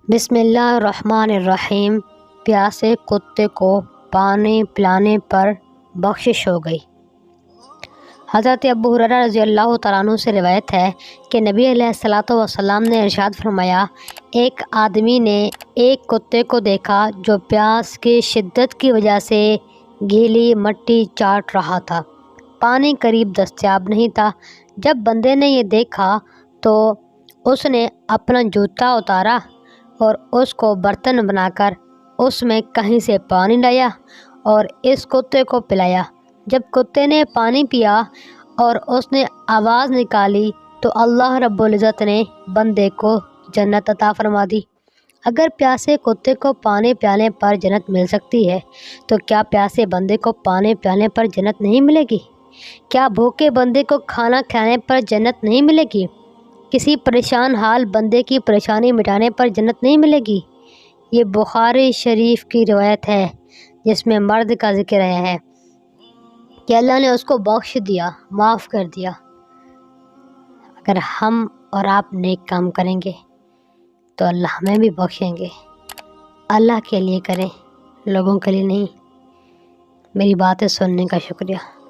بسم اللہ الرحمن الرحیم۔ پیاسے کتے کو پانی پلانے پر بخشش ہو گئی۔ حضرت ابو ہریرہ رضی اللہ تعالیٰ عنہ سے روایت ہے کہ نبی علیہ الصلوۃ والسلام نے ارشاد فرمایا، ایک آدمی نے ایک کتے کو دیکھا جو پیاس کی شدت کی وجہ سے گیلی مٹی چاٹ رہا تھا۔ پانی قریب دستیاب نہیں تھا۔ جب بندے نے یہ دیکھا تو اس نے اپنا جوتا اتارا اور اس کو برتن بنا کر اس میں کہیں سے پانی لایا اور اس کتے کو پلایا۔ جب کتے نے پانی پیا اور اس نے آواز نکالی تو اللہ رب العزت نے بندے کو جنت عطا فرما دی۔ اگر پیاسے کتے کو پانی پلانے پر جنت مل سکتی ہے تو کیا پیاسے بندے کو پانی پلانے پر جنت نہیں ملے گی؟ کیا بھوکے بندے کو کھانا کھلانے پر جنت نہیں ملے گی؟ کسی پریشان حال بندے کی پریشانی مٹانے پر جنت نہیں ملے گی؟ یہ بخاری شریف کی روایت ہے جس میں مرد کا ذکر آیا ہے کہ اللہ نے اس کو بخش دیا، معاف کر دیا۔ اگر ہم اور آپ نیک کام کریں گے تو اللہ ہمیں بھی بخشیں گے۔ اللہ کے لیے کریں، لوگوں کے لیے نہیں۔ میری باتیں سننے کا شکریہ۔